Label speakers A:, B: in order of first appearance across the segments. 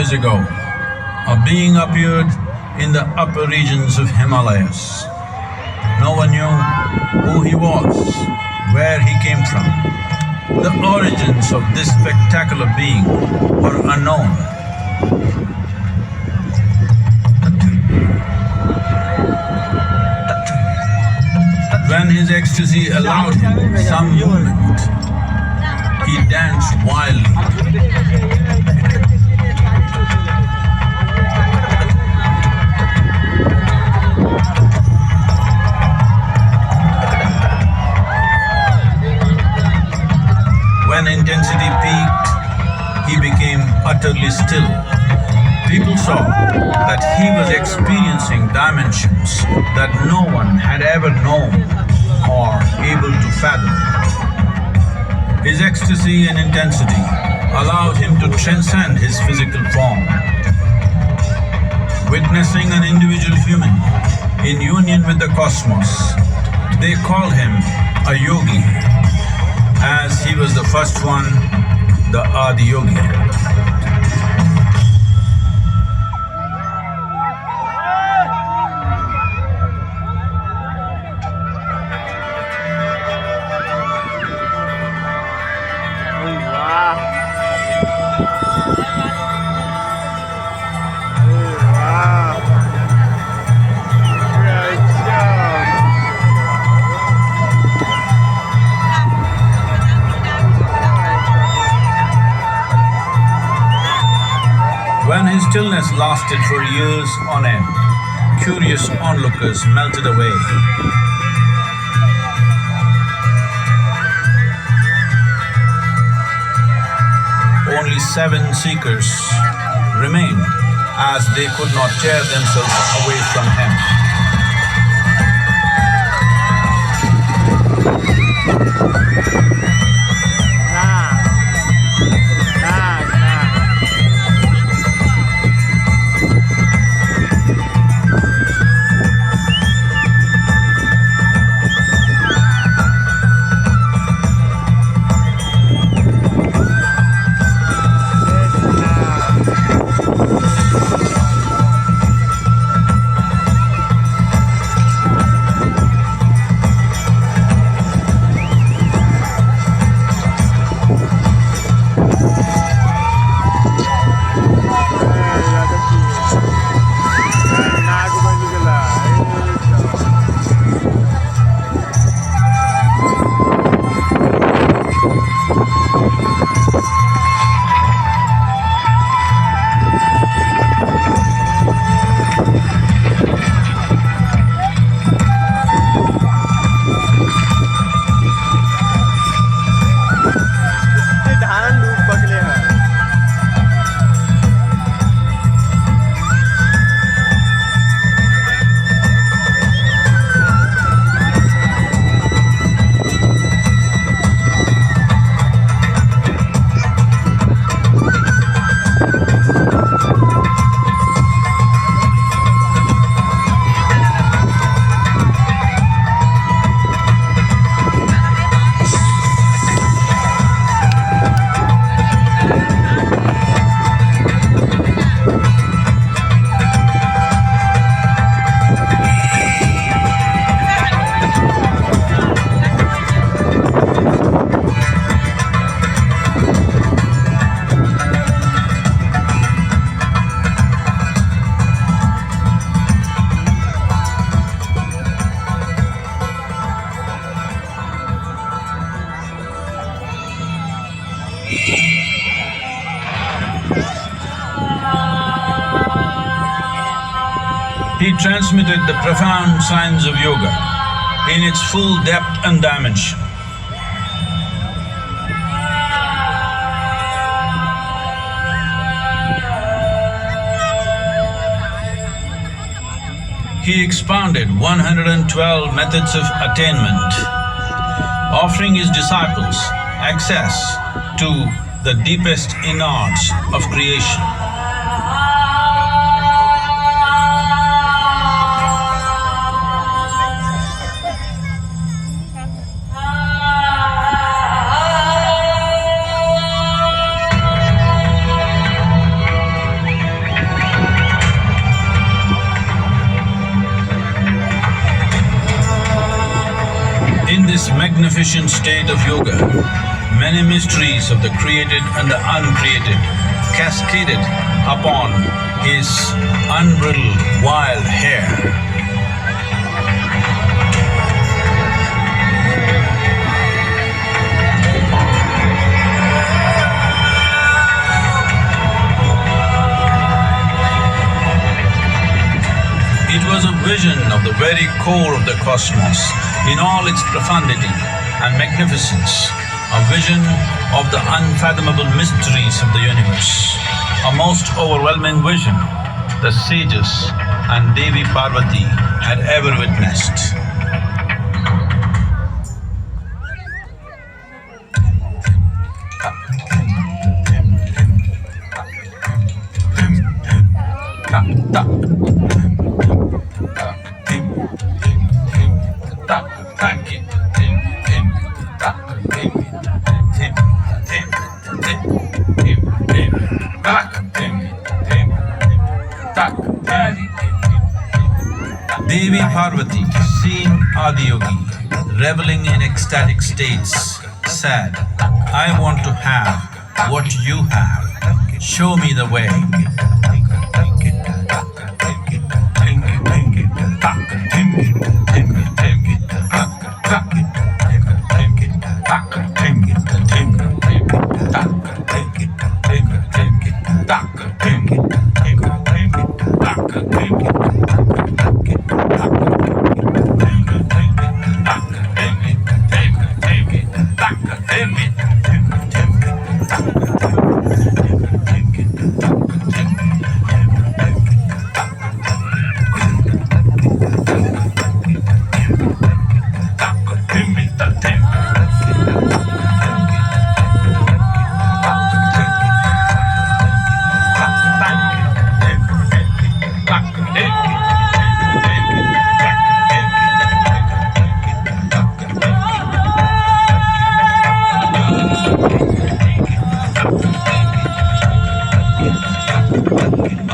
A: years ago, a being appeared in the upper regions of Himalayas. No one knew who he was, where he came from. The origins of this spectacular being were unknown. When his ecstasy allowed him some movement, he danced wildly. When intensity peaked, he became utterly still. People saw that he was experiencing dimensions that no one had ever known or able to fathom. His ecstasy and intensity allowed him to transcend his physical form. Witnessing an individual human in union with the cosmos, they call him a yogi, as he was the first one, the Aadiyogee. When his stillness lasted for years on end, curious onlookers melted away. Only 7 seekers remained, as they could not tear themselves away from him. He transmitted the profound science of yoga in its full depth and dimension. He expounded 112 methods of attainment, offering his disciples access to the deepest innards of creation. magnificent state of yoga, many mysteries of the created and the uncreated cascaded upon his unbridled wild hair. It was a vision of the very core of the cosmos in all its profundity and magnificence, a vision of the unfathomable mysteries of the universe, a most overwhelming vision the sages and Devi Parvati had ever witnessed. Devi Parvati, seeing Aadiyogee reveling in ecstatic states, said, "I want to have what you have. Show me the way."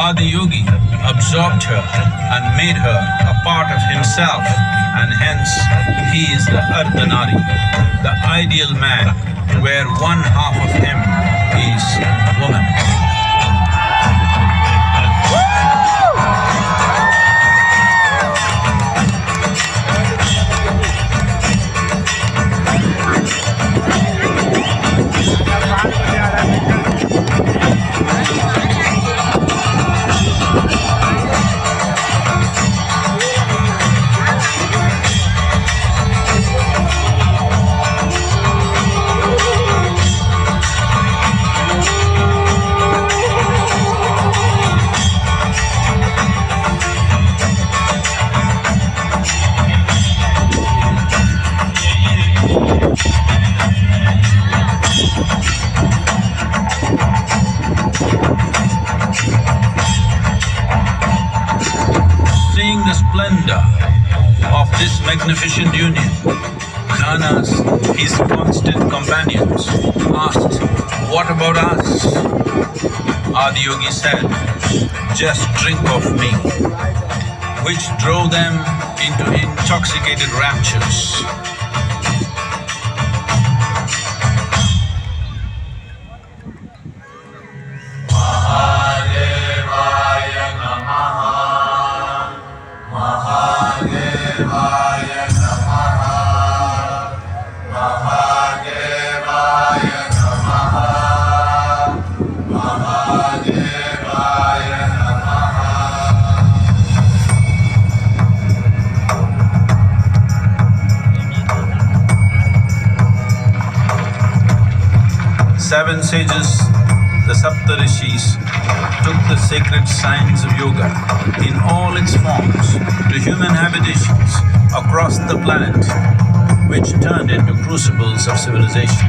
A: Aadiyogee absorbed her and made her a part of himself, and hence he is the Ardhanari, the ideal man, where one half of him is woman. Seeing the splendor of this magnificent union, Nanas, his constant companions, asked, "What about us?" Aadiyogee said, "Just drink of me," which drove them into intoxicated raptures. Seven sages, the Saptarishis, took the sacred science of yoga in all its forms to human habitations across the planet, which turned into crucibles of civilization.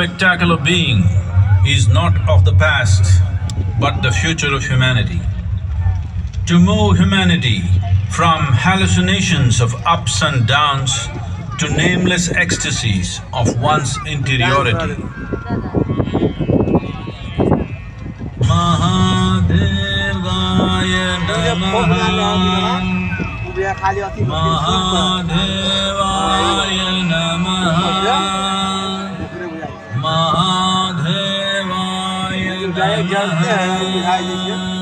A: spectacular being is not of the past, but the future of humanity. To move humanity from hallucinations of ups and downs to nameless ecstasies of one's interiority. Mahadevaya Namaha. Mahadevaya Namaha. Mahadevaya Namaha.